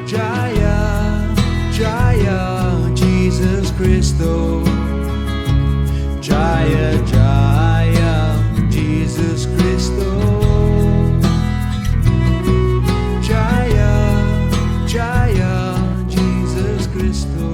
Jaya, Jaya, Jesus Christo. Jaya, Jaya, Jesus Christo. Jaya, Jaya, Jesus Christo.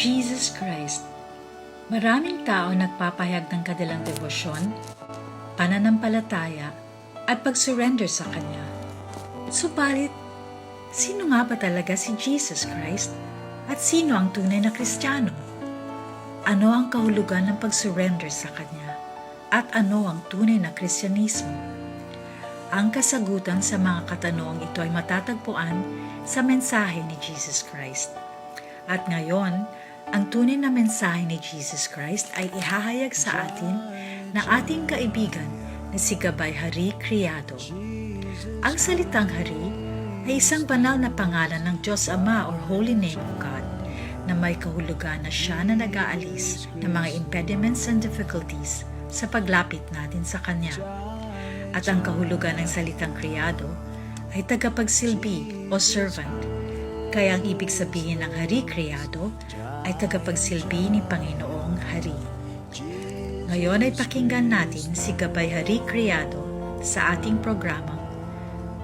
Jesus Christ. Maraming tao nagpapahayag ng kanilang debosyon, pananampalataya, at pag-surrender sa Kanya. Subalit, sino nga ba talaga si Jesus Christ at sino ang tunay na Kristiyano? Ano ang kahulugan ng pag-surrender sa Kanya at ano ang tunay na Kristyanismo? Ang kasagutan sa mga katanungang ito ay matatagpuan sa mensahe ni Jesus Christ. At ngayon, ang tunay na mensahe ni Jesus Christ ay ihahayag sa atin ng ating kaibigan na si Gabay Hari Criado. Ang salitang Hari ay isang banal na pangalan ng Diyos Ama or Holy Name of God na may kahulugan na siya na nag-aalis ng mga impediments and difficulties sa paglapit natin sa Kanya. At ang kahulugan ng salitang Criado ay tagapagsilbi o servant. Kaya ang ibig sabihin ng Hari Criado ay tagapagsilbi ni Panginoong Hari. Ngayon ay pakinggan natin si Gabay Hari Criado sa ating programang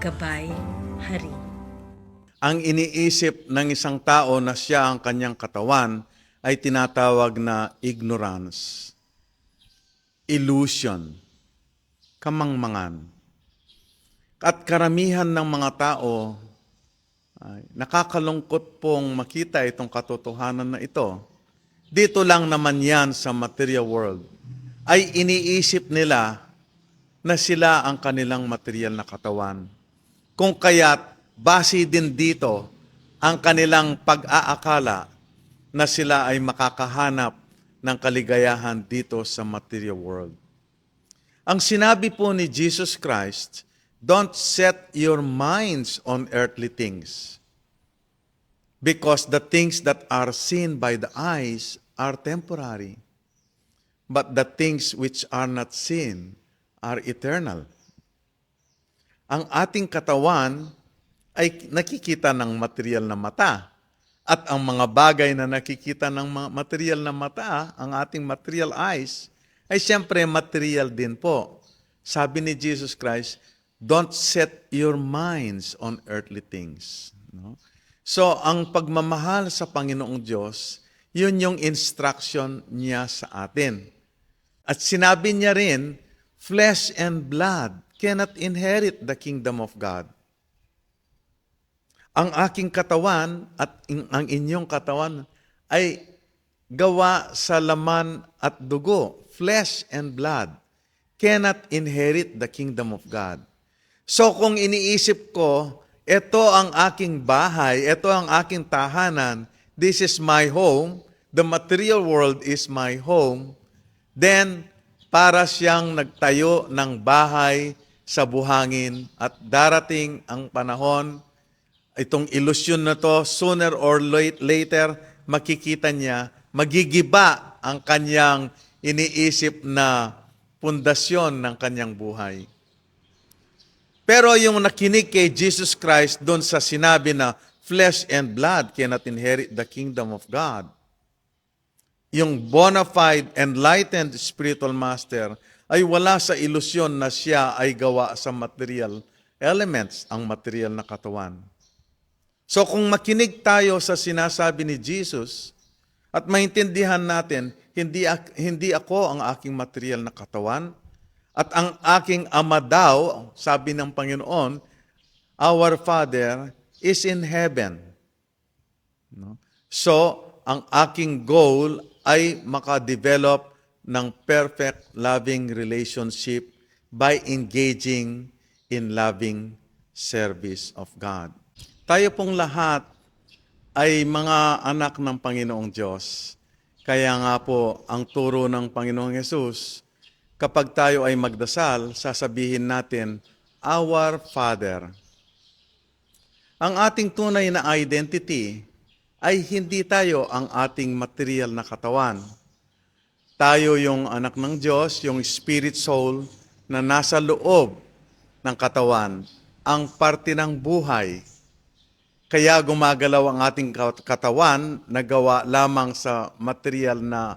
Gabay Hari. Ang iniisip ng isang tao na siya ang kanyang katawan ay tinatawag na ignorance, illusion, kamangmangan. At karamihan ng mga tao ay nakakalungkot pong makita itong katotohanan na ito. Dito lang naman yan sa material world. Ay iniisip nila na sila ang kanilang material na katawan. Kung kaya't base din dito ang kanilang pag-aakala na sila ay makakahanap ng kaligayahan dito sa material world. Ang sinabi po ni Jesus Christ, don't set your minds on earthly things, because the things that are seen by the eyes are temporary, but the things which are not seen are eternal. Ang ating katawan ay nakikita ng material na mata, at ang mga bagay na nakikita ng material na mata, ang ating material eyes, ay siyempre material din po. Sabi ni Jesus Christ, don't set your minds on earthly things. No? So, ang pagmamahal sa Panginoong Diyos, yun yung instruction niya sa atin. At sinabi niya rin, flesh and blood cannot inherit the kingdom of God. Ang aking katawan at ang inyong katawan ay gawa sa laman at dugo, flesh and blood, cannot inherit the kingdom of God. So kung iniisip ko, ito ang aking bahay, ito ang aking tahanan, this is my home, the material world is my home, then para siyang nagtayo ng bahay sa buhangin at darating ang panahon, itong ilusyon na to, sooner or later, makikita niya, magigiba ang kanyang iniisip na pundasyon ng kanyang buhay. Pero yung nakinig kay Jesus Christ doon sa sinabi na flesh and blood cannot inherit the kingdom of God, yung bona fide, enlightened spiritual master ay wala sa ilusyon na siya ay gawa sa material elements, ang material na katawan. So kung makinig tayo sa sinasabi ni Jesus at maintindihan natin, hindi ako ang aking material na katawan, at ang aking Ama daw, sabi ng Panginoon, our Father is in heaven. No? So, ang aking goal ay makadevelop ng perfect loving relationship by engaging in loving service of God. Tayo pong lahat ay mga anak ng Panginoong Diyos. Kaya nga po, ang turo ng Panginoong Hesus, kapag tayo ay magdasal, sasabihin natin, Our Father. Ang ating tunay na identity ay hindi tayo ang ating material na katawan. Tayo yung anak ng Diyos, yung spirit soul na nasa loob ng katawan, ang parte ng buhay. Kaya gumagalaw ang ating katawan na gawa lamang sa material na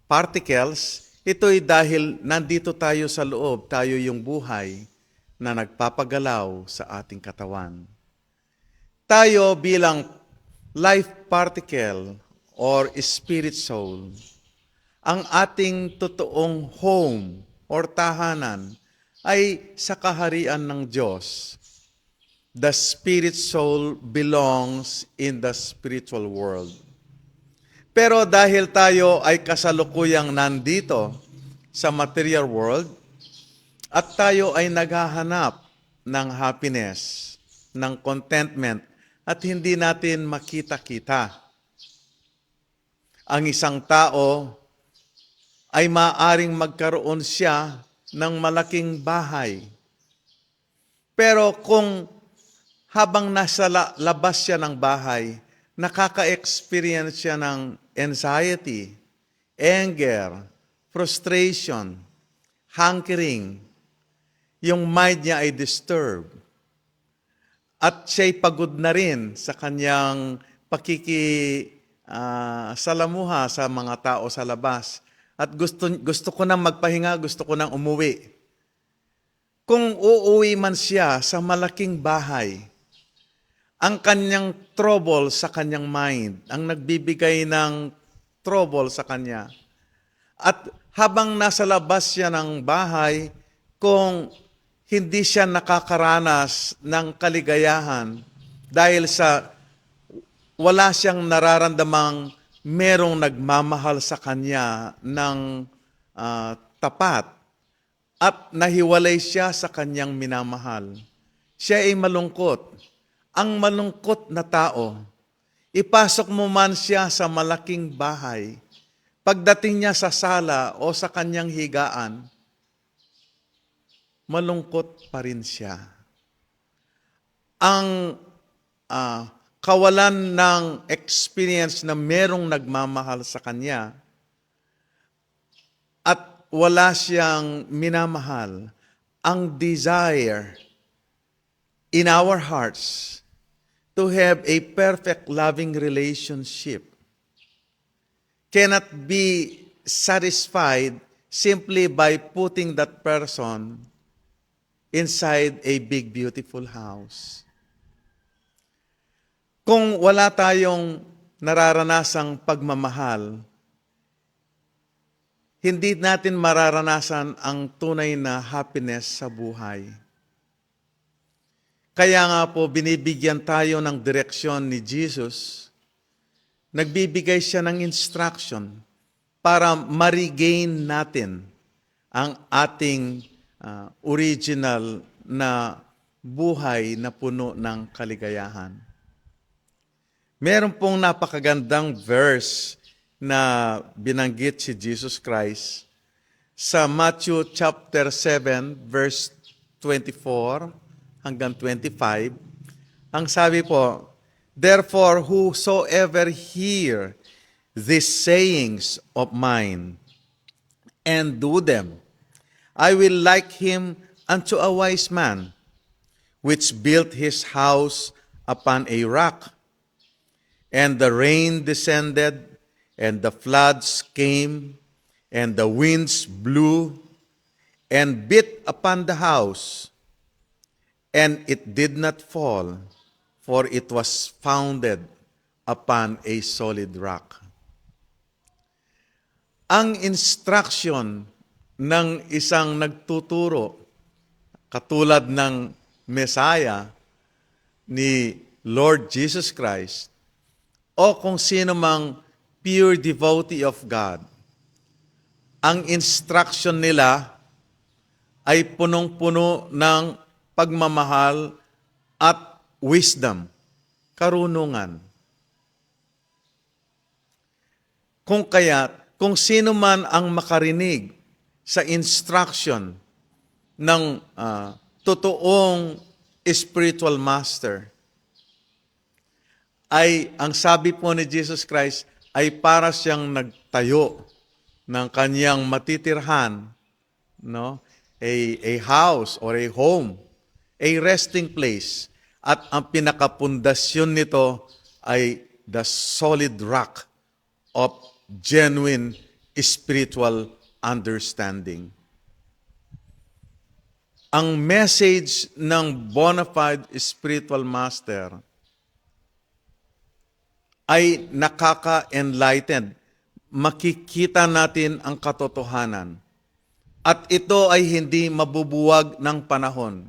particles. Ito'y dahil nandito tayo sa loob, tayo yung buhay na nagpapagalaw sa ating katawan. Tayo bilang life particle or spirit soul, ang ating totoong home or tahanan ay sa kaharian ng Diyos. The spirit soul belongs in the spiritual world. Pero dahil tayo ay kasalukuyang nandito sa material world at tayo ay naghahanap ng happiness, ng contentment, at hindi natin makita-kita, ang isang tao ay maaring magkaroon siya ng malaking bahay. Pero kung habang nasa labas siya ng bahay, nakaka-experience siya ng anxiety, anger, frustration, hankering, yung mind niya ay disturbed. At siya'y pagod na rin sa kanyang salamuha sa mga tao sa labas. At gusto ko nang magpahinga, gusto ko nang umuwi. Kung uuwi man siya sa malaking bahay, ang kanyang trouble sa kanyang mind, ang nagbibigay ng trouble sa kanya. At habang nasa labas siya ng bahay, kung hindi siya nakakaranas ng kaligayahan dahil sa wala siyang nararamdamang merong nagmamahal sa kanya ng tapat at nahiwalay siya sa kanyang minamahal. Siya ay malungkot. Ang malungkot na tao, ipasok mo man siya sa malaking bahay, pagdating niya sa sala o sa kanyang higaan, malungkot pa rin siya. Ang kawalan ng experience na merong nagmamahal sa kanya at wala siyang minamahal, ang desire in our hearts to have a perfect loving relationship cannot be satisfied simply by putting that person inside a big beautiful house. Kung wala tayong nararanasang pagmamahal, hindi natin mararanasan ang tunay na happiness sa buhay. Kaya nga po, binibigyan tayo ng direksyon ni Jesus. Nagbibigay siya ng instruction para ma-regain natin ang ating original na buhay na puno ng kaligayahan. Meron pong napakagandang verse na binanggit si Jesus Christ sa Matthew chapter 7 verse 24 hanggang 25. Ang sabi po, "Therefore whosoever hear these sayings of mine and do them, I will like him unto a wise man, which built his house upon a rock. And the rain descended, and the floods came, and the winds blew, and beat upon the house, and it did not fall, for it was founded upon a solid rock." Ang instruction ng isang nagtuturo, katulad ng Messiah ni Lord Jesus Christ, o kung sino mang pure devotee of God, ang instruction nila ay punong-puno ng pagmamahal at wisdom, karunungan. Kung sino man ang makarinig sa instruction ng totoong spiritual master, ay, ang sabi po ni Jesus Christ, ay para siyang nagtayo ng kanyang matitirhan, no? A house or a home, a resting place. At ang pinakapundasyon nito ay the solid rock of genuine spiritual understanding. Ang message ng bona fide spiritual master ay nakaka-enlightened. Makikita natin ang katotohanan. At ito ay hindi mabubuwag ng panahon.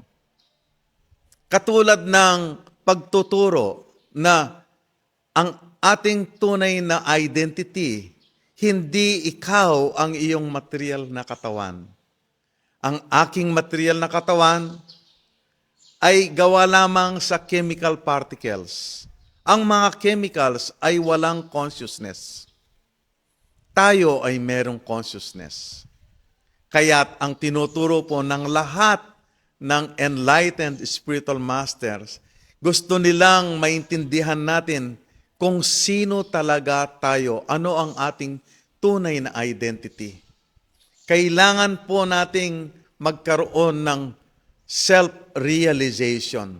Katulad ng pagtuturo na ang ating tunay na identity, hindi ikaw ang iyong material na katawan. Ang aking material na katawan ay gawa lamang sa chemical particles. Ang mga chemicals ay walang consciousness. Tayo ay merong consciousness. Kaya't ang tinuturo po ng lahat ng enlightened spiritual masters, gusto nilang maintindihan natin kung sino talaga tayo, ano ang ating tunay na identity. Kailangan po nating magkaroon ng self-realization.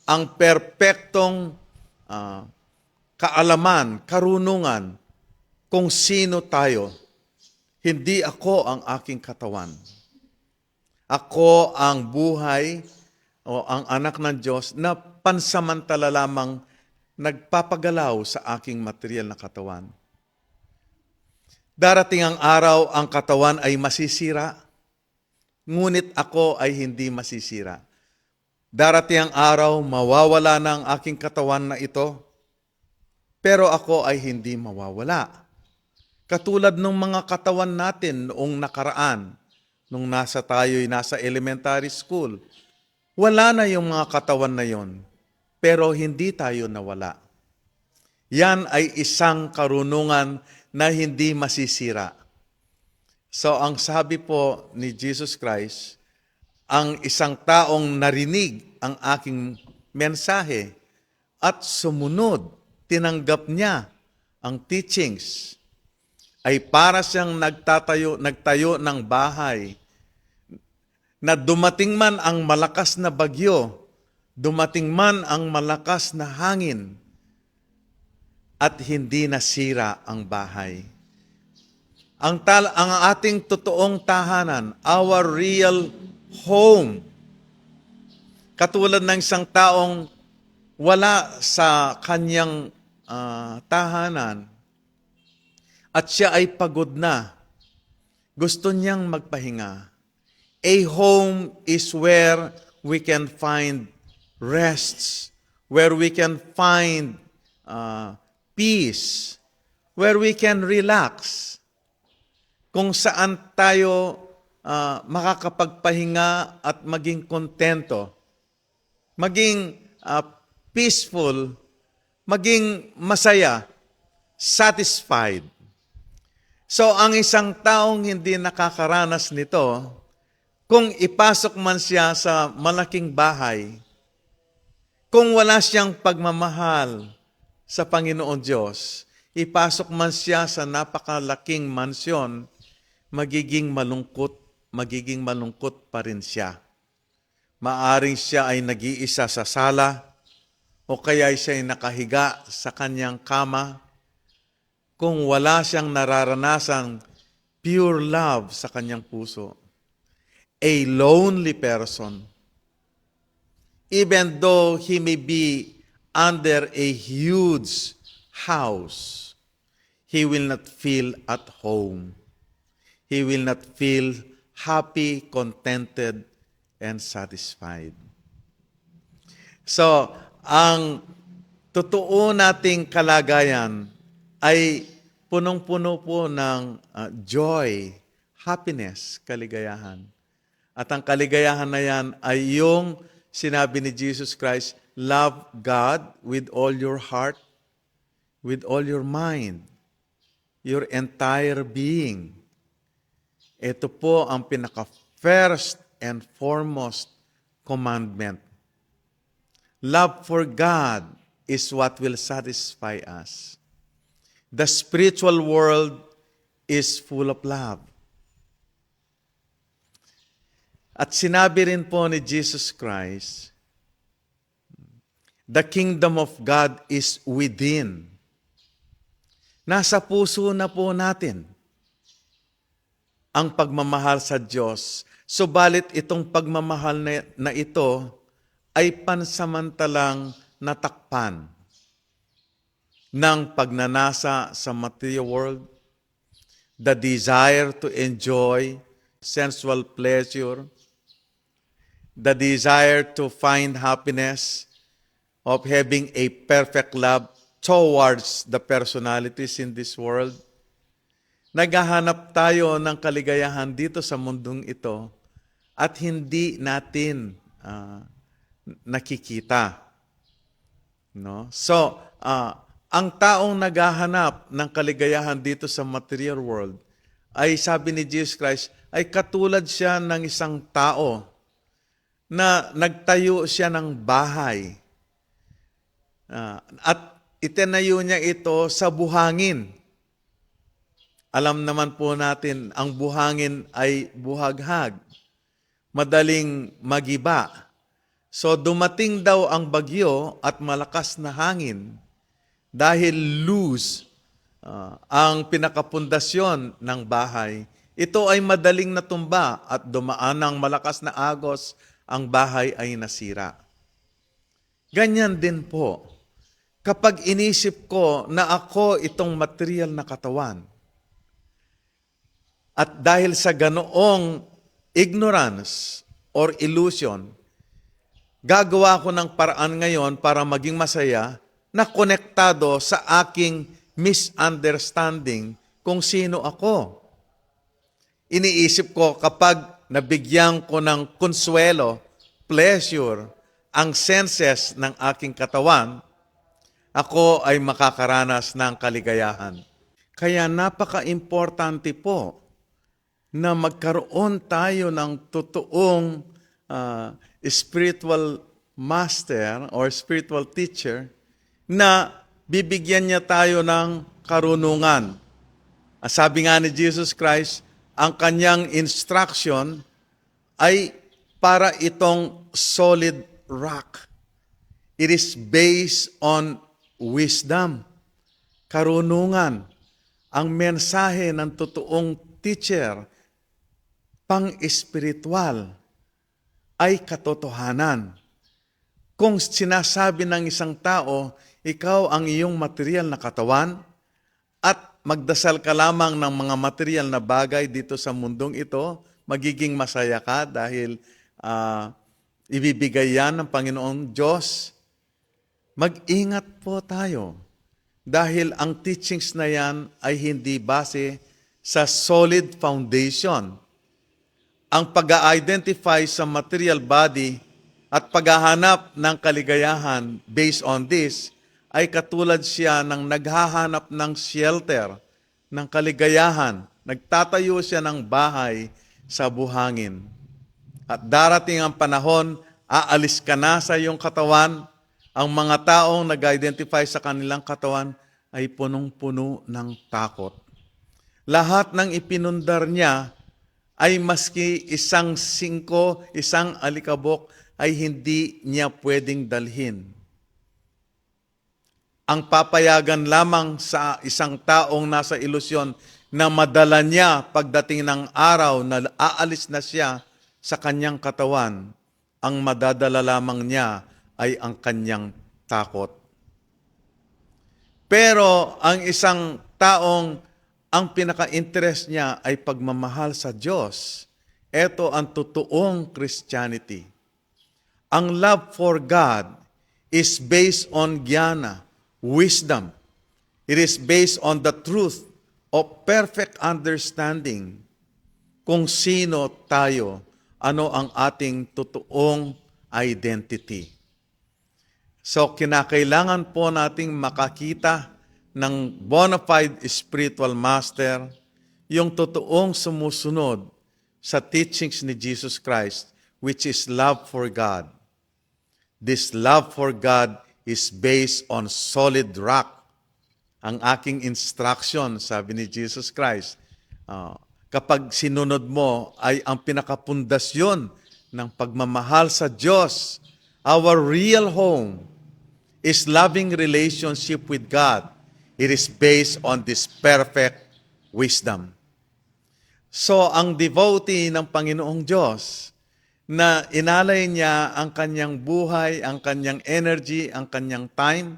Ang perpektong kaalaman, karunungan kung sino tayo. Hindi ako ang aking katawan. Ako ang buhay o ang anak ng Diyos na pansamantala lamang nagpapagalaw sa aking material na katawan. Darating ang araw, ang katawan ay masisira, ngunit ako ay hindi masisira. Darating ang araw, mawawala na ang aking katawan na ito, pero ako ay hindi mawawala. Katulad ng mga katawan natin noong nakaraan, nung tayo'y nasa elementary school, wala na yung mga katawan na yon, pero hindi tayo nawala. Yan ay isang karunungan na hindi masisira. So ang sabi po ni Jesus Christ, ang isang taong narinig ang aking mensahe at sumunod, tinanggap niya ang teachings, ay para siyang nagtayo ng bahay na dumating man ang malakas na bagyo, dumating man ang malakas na hangin, at hindi nasira ang bahay. Ang ating totoong tahanan, our real home, katulad ng isang taong wala sa kanyang tahanan at siya ay pagod na, gusto niyang magpahinga. A home is where we can find rests, where we can find peace, where we can relax, kung saan tayo makakapagpahinga at maging kontento, maging peaceful, maging masaya, satisfied. So ang isang taong hindi nakakaranas nito, kung ipasok man siya sa malaking bahay, kung wala siyang pagmamahal sa Panginoon Diyos, ipasok man siya sa napakalaking mansyon, magiging malungkot pa rin siya. Maaring siya ay nag-iisa sa sala, o kaya siya ay nakahiga sa kanyang kama, kung wala siyang nararanasang pure love sa kanyang puso. A lonely person, even though he may be under a huge house, he will not feel at home. He will not feel happy, contented, and satisfied. So, ang totoo nating kalagayan ay punong-puno po ng joy, happiness, kaligayahan. At ang kaligayahan na yan ay yung sinabi ni Jesus Christ, love God with all your heart, with all your mind, your entire being. Ito po ang pinaka-first and foremost commandment. Love for God is what will satisfy us. The spiritual world is full of love. At sinabi rin po ni Jesus Christ, the kingdom of God is within. Nasa puso na po natin ang pagmamahal sa Diyos. Subalit itong pagmamahal na ito ay pansamantalang natakpan ng pagnanasa sa material world, the desire to enjoy sensual pleasure, the desire to find happiness of having a perfect love towards the personalities in this world. Naghahanap tayo ng kaligayahan dito sa mundong ito at hindi natin nakikita. No? So, ang taong naghahanap ng kaligayahan dito sa material world ay sabi ni Jesus Christ, ay katulad siya ng isang tao na nagtayo siya ng bahay. At itinayo niya ito sa buhangin. Alam naman po natin, ang buhangin ay buhaghag, madaling magiba. So dumating daw ang bagyo at malakas na hangin dahil loose ang pinakapundasyon ng bahay. Ito ay madaling natumba at dumaan ng malakas na agos, ang bahay ay nasira. Ganyan din po, kapag inisip ko na ako itong material na katawan, at dahil sa ganoong ignorance or illusion, gagawa ko ng paraan ngayon para maging masaya na konektado sa aking misunderstanding kung sino ako. Iniisip ko kapag nabigyan ko ng konsuelo, pleasure, ang senses ng aking katawan, ako ay makakaranas ng kaligayahan. Kaya napaka-importante po na magkaroon tayo ng totoong spiritual master or spiritual teacher na bibigyan niya tayo ng karunungan. Sabi nga ni Jesus Christ, ang kanyang instruction ay para itong solid rock. It is based on wisdom, karunungan. Ang mensahe ng totoong teacher, pang-espiritual, ay katotohanan. Kung sinasabi ng isang tao, ikaw ang iyong material na katawan, at magdasal ka lamang ng mga material na bagay dito sa mundong ito, magiging masaya ka dahil ibibigay yan ng Panginoong Diyos. Mag-ingat po tayo dahil ang teachings na yan ay hindi base sa solid foundation. Ang pag-identify sa material body at paghahanap ng kaligayahan based on this ay katulad siya ng naghahanap ng shelter, ng kaligayahan. Nagtatayo siya ng bahay sa buhangin. At darating ang panahon, aalis ka na sa iyong katawan. Ang mga taong nag-identify sa kanilang katawan ay punong-puno ng takot. Lahat ng ipinundar niya ay maski isang singko, isang alikabok ay hindi niya pwedeng dalhin. Ang papayagan lamang sa isang taong nasa ilusyon na madala niya pagdating ng araw na aalis na siya sa kanyang katawan, ang madadala lamang niya ay ang kanyang takot. Pero ang isang taong ang pinaka-interest niya ay pagmamahal sa Diyos, ito ang totoong Christianity. Ang love for God is based on jnana, wisdom. It is based on the truth of perfect understanding kung sino tayo, ano ang ating totoong identity. So, kinakailangan po nating makakita ng bona fide spiritual master, yung totoong sumusunod sa teachings ni Jesus Christ, which is love for God. This love for God is based on solid rock. Ang aking instruction, sabi ni Jesus Christ, kapag sinunod mo ay ang pinakapundasyon ng pagmamahal sa Diyos. Our real home is loving relationship with God. It is based on this perfect wisdom. So, ang devotee ng Panginoong Diyos, na inalay niya ang kanyang buhay, ang kanyang energy, ang kanyang time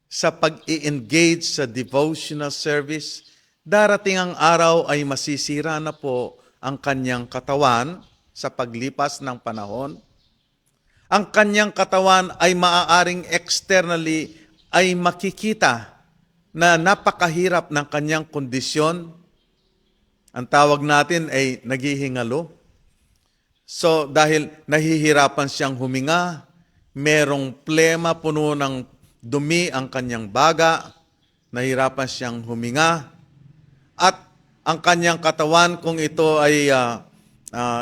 sa pag-i-engage sa devotional service, darating ang araw ay masisira na po ang kanyang katawan sa paglipas ng panahon. Ang kanyang katawan ay maaaring externally ay makikita na napakahirap ng kanyang kondisyon. Ang tawag natin ay naghihingalo. So dahil nahihirapan siyang huminga, merong plema, puno ng dumi ang kanyang baga, nahihirapan siyang huminga, at ang kanyang katawan, kung ito ay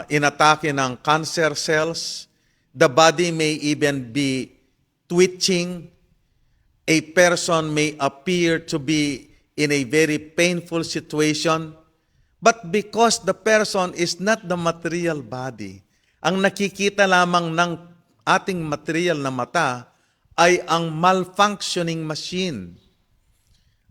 inatake ng cancer cells, the body may even be twitching. A person may appear to be in a very painful situation, but because the person is not the material body, ang nakikita lamang ng ating material na mata ay ang malfunctioning machine.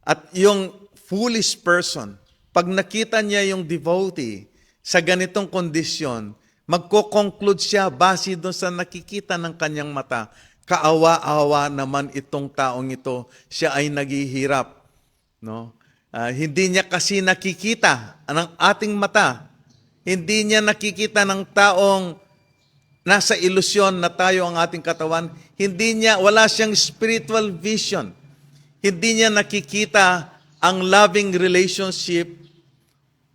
At yung foolish person, pag nakita niya yung devotee sa ganitong kondisyon, magko-conclude siya base doon sa nakikita ng kanyang mata. Kaawa-awa naman itong taong ito, siya ay naghihirap. No? Hindi niya kasi nakikita ng ating mata. Hindi niya nakikita ng taong nasa ilusyon na tayo ang ating katawan. Wala siyang spiritual vision. Hindi niya nakikita ang loving relationship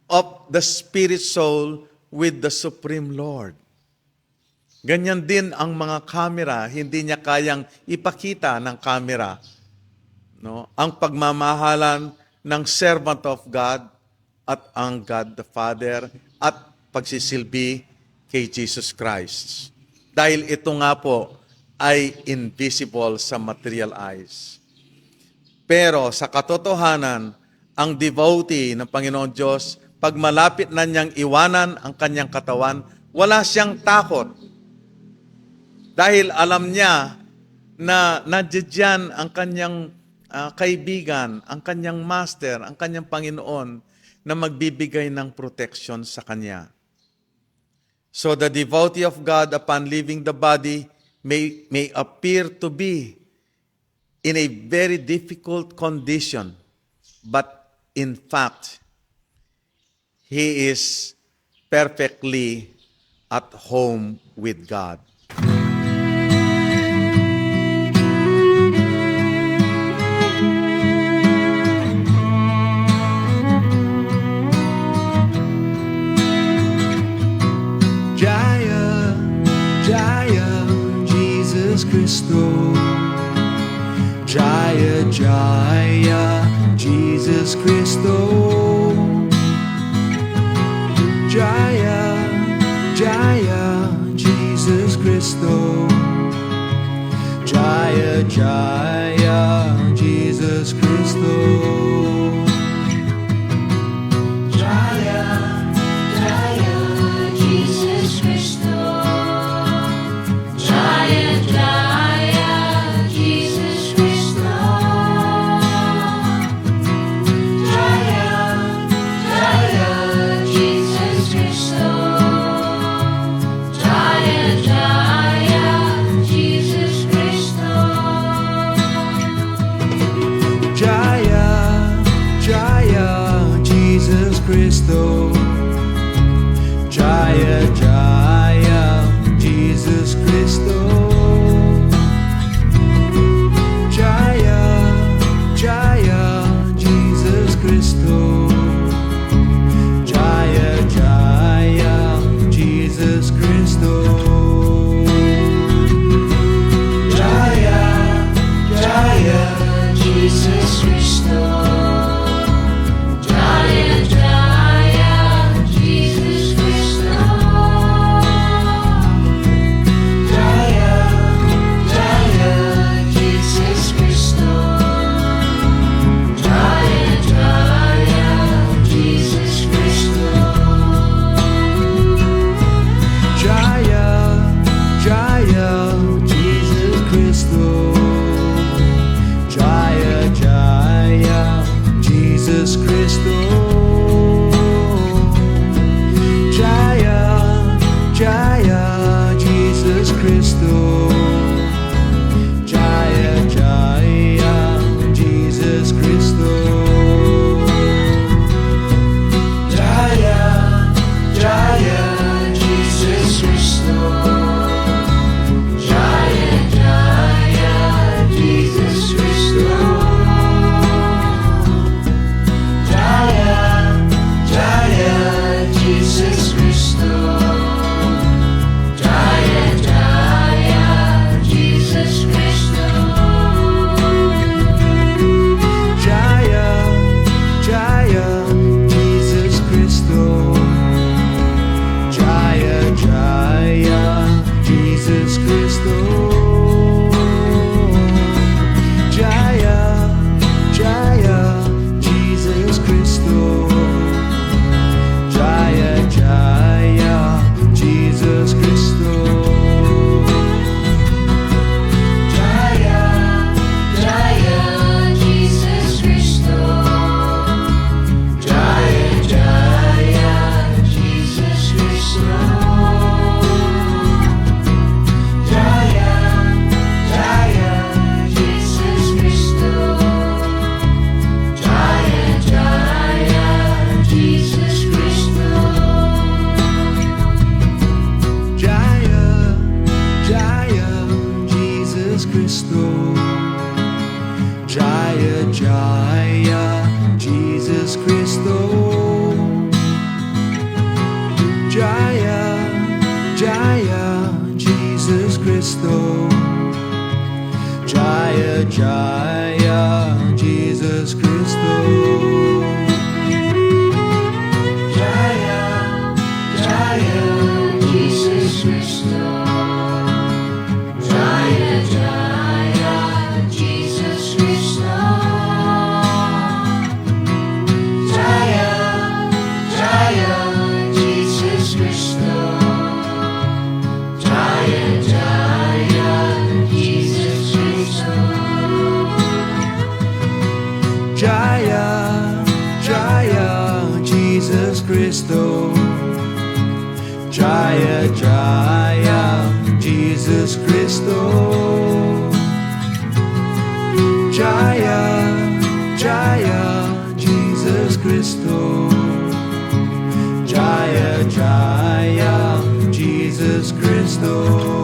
of the spirit soul with the Supreme Lord. Ganyan din ang mga camera, hindi niya kayang ipakita ng camera, no? Ang pagmamahalan ng servant of God at ang God the Father at pagsisilbi kay Jesus Christ. Dahil ito nga po ay invisible sa material eyes. Pero sa katotohanan, ang devotee ng Panginoon Diyos, pag malapit na niyang iwanan ang kanyang katawan, wala siyang takot. Dahil alam niya na nandiyan ang kanyang kaibigan, ang kanyang master, ang kanyang Panginoon na magbibigay ng protection sa kanya. So the devotee of God upon leaving the body may appear to be in a very difficult condition, but in fact, he is perfectly at home with God. Jaya, Jaya, Jesus Christo. Jaya, Jaya, Jesus Christo. Jaya, Jaya, Jesus Christo. Jaya, Jaya, Jesus Christo. Jaya, Jaya, Jesus Christo. Jaya, Jaya, Jesus Christo. Jaya, Jaya, Jesus Christo. Jaya, Jaya, Jesus Christo. Jesus Christo. Jaya Jaya Jesus Christo. Jaya Jaya Jesus Christo. Jaya Jaya Jesus Christo. Jaya, Jaya, Jesus Christo. Jaya, Jaya, Jesus Christo. Jaya, Jaya, Jesus Christo. Jaya, Jaya, Jesus Christo. Jaya Jaya Jesus Christo. Jaya Jaya Jesus Christo. Jaya Jaya Jesus Christo. Jaya Jaya Jesus Christo.